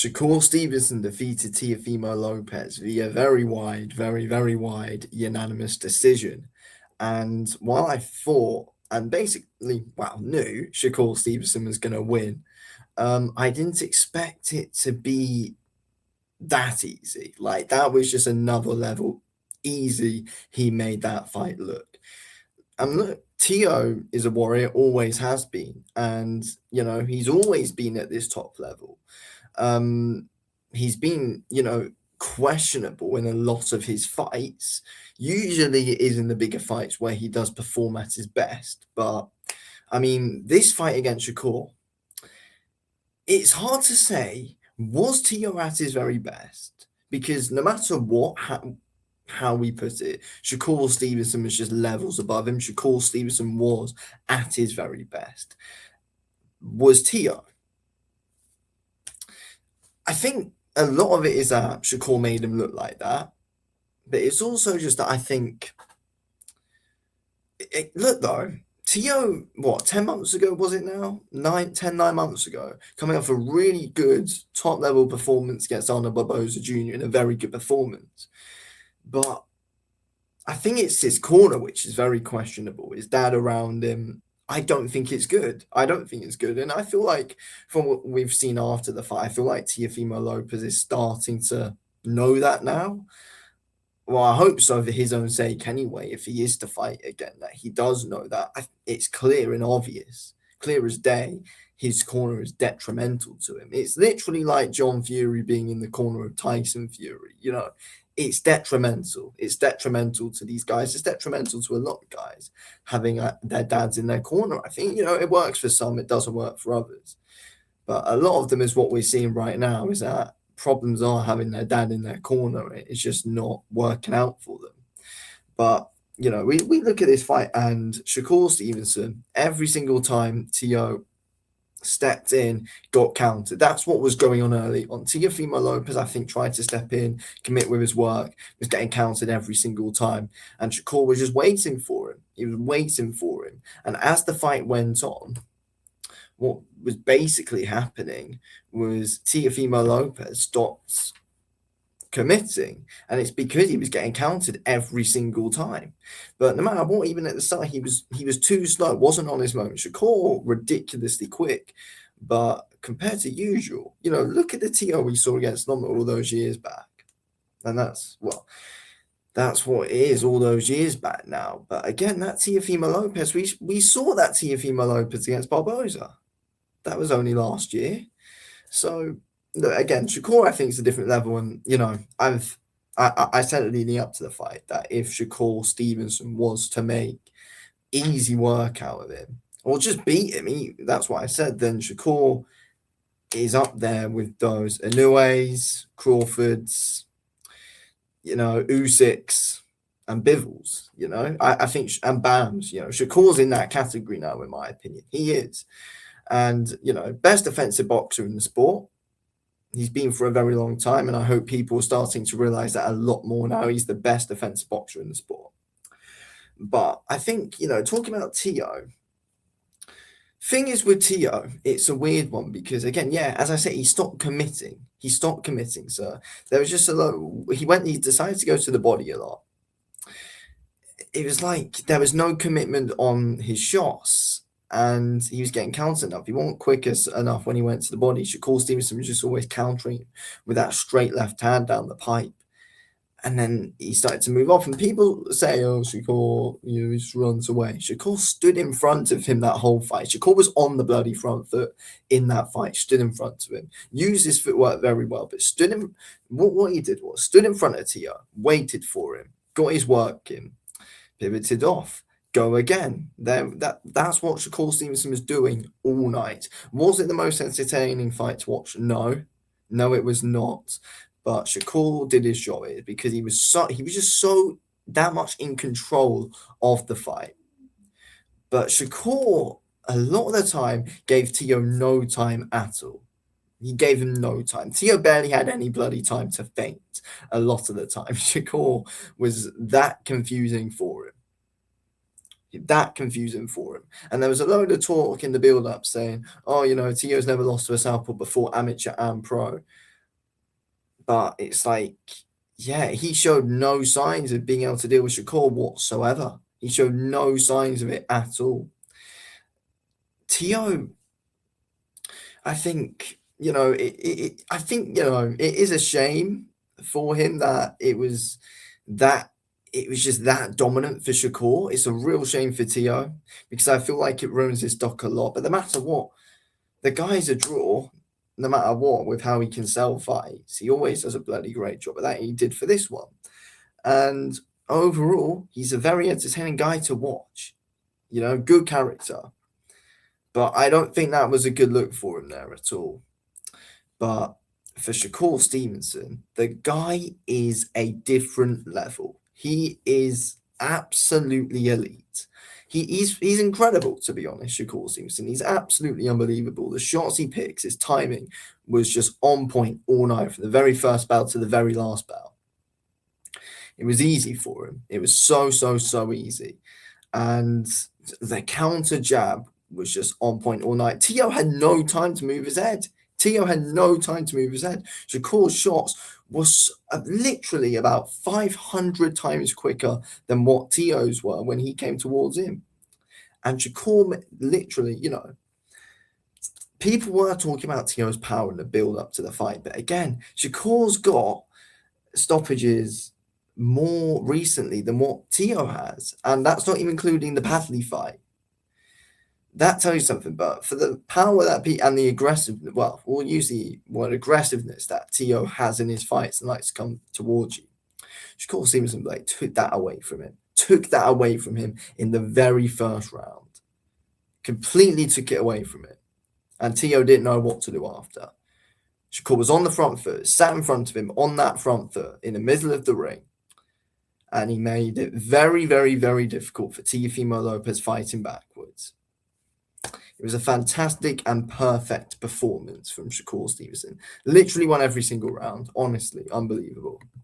Shakur Stevenson defeated Teofimo Lopez via very wide unanimous decision. And while I thought and basically, well, knew Shakur Stevenson was going to win, I didn't expect it to be that easy. Like, that was just another level easy he made that fight look. And look, Tio is a warrior, always has been. And, he's always been at this top level. He's been, questionable in a lot of his fights. Usually it is in the bigger fights where he does perform at his best. But, I mean, this fight against Shakur, it's hard to say, was Tio at his very best? Because no matter what, how we put it, Shakur Stevenson was just levels above him. Shakur Stevenson was at his very best. Was Tio? I think a lot of it is that Shakur made him look like that. But it's also just that I think... look, though, Tio, 10 months ago, was it now? 9 months ago, coming off a really good top-level performance against Arnold Barboza Jr. in a very good performance. But I think it's his corner, which is very questionable. His dad around him, I don't think it's good. And I feel like from what we've seen after the fight, I feel like Teofimo Lopez is starting to know that now. Well, I hope so for his own sake anyway, if he is to fight again, that he does know that. It's clear and obvious, clear as day, his corner is detrimental to him. It's literally like John Fury being in the corner of Tyson Fury, It's detrimental. It's detrimental to these guys. It's detrimental to a lot of guys having their dads in their corner. I think, it works for some, it doesn't work for others. But a lot of them is what we're seeing right now is that problems are having their dad in their corner. It's just not working out for them. But, we look at this fight and Shakur Stevenson, every single time Tio stepped in, got counted. That's what was going on early on. Teofimo Lopez, I think, tried to step in, commit with his work, was getting counted every single time. And Shakur was just waiting for him. He was waiting for him. And as the fight went on, what was basically happening was Teofimo Lopez stopped committing, and it's because he was getting counted every single time. But no matter what, even at the start, he was too slow, wasn't on his moment. Shakur ridiculously quick, but compared to usual, look at the TO we saw against Loma all those years back, and that's what it is all those years back now. But again, that Teofimo Lopez, we saw that Teofimo Lopez against Barboza. That was only last year. So again, Shakur, I think, is a different level, and I said it leading up to the fight that if Shakur Stevenson was to make easy work out of him or just beat him, that's what I said. Then Shakur is up there with those Inoues, Crawfords, Usyks, and Bivens. I think, and Bams. Shakur's in that category now, in my opinion. He is, and best defensive boxer in the sport. He's been for a very long time, and I hope people are starting to realize that a lot more now. He's the best defensive boxer in the sport. But I think, talking about Tio, thing is with Tio, it's a weird one because, again, as I said, he stopped committing. So there was just a lot. He decided to go to the body a lot. It was like there was no commitment on his shots. And he was getting countered enough. He wasn't quick enough when he went to the body. Shakur Stevenson was just always countering with that straight left hand down the pipe. And then he started to move off. And people say, oh, Shakur, he just runs away. Shakur stood in front of him that whole fight. Shakur was on the bloody front foot in that fight, stood in front of him. Used his footwork very well, but stood in... What he did was stood in front of Tio, waited for him, got his work in, pivoted off. Go again. That's what Shakur Stevenson was doing all night. Was it the most entertaining fight to watch? No, it was not. But Shakur did his job because he was just so that much in control of the fight. But Shakur, a lot of the time, gave Tio no time at all. He gave him no time. Tio barely had any bloody time to feint a lot of the time. Shakur was that confusing for him. And there was a load of talk in the build-up saying, oh, Tio's never lost to a southpaw before, amateur and pro. But it's like, yeah, he showed no signs of being able to deal with Shakur whatsoever. He showed no signs of it at all. Tio, I think, I think, it is a shame for him that that it was just that dominant for Shakur. It's a real shame for Tio because I feel like it ruins his stock a lot. But no matter what, the guy's a draw, no matter what, with how he can sell fights. He always does a bloody great job of that. He did for this one. And overall, he's a very entertaining guy to watch. Good character. But I don't think that was a good look for him there at all. But for Shakur Stevenson, the guy is a different level. He is absolutely elite. He's incredible, to be honest, Shakur Stevenson. He's absolutely unbelievable. The shots he picks, his timing was just on point all night from the very first bout to the very last bout. It was easy for him. It was so, so, so easy. And the counter jab was just on point all night. Tio had no time to move his head. Tio had no time to move his head. Shakur's shots was literally about 500 times quicker than what Tio's were when he came towards him. And Shakur literally, people were talking about Tio's power in the build up to the fight. But again, Shakur's got stoppages more recently than what Tio has. And that's not even including the Padley fight. That tells you something, but for the power and the aggressiveness, well, we'll use the word aggressiveness that Tio has in his fights and likes to come towards you. Shakur Stevenson took that away from him in the very first round. Completely took it away from him. And Tio didn't know what to do after. Shakur was on the front foot, sat in front of him on that front foot in the middle of the ring. And he made it very, very, very difficult for Teofimo Lopez fighting backwards. It was a fantastic and perfect performance from Shakur Stevenson. Literally won every single round. Honestly, unbelievable.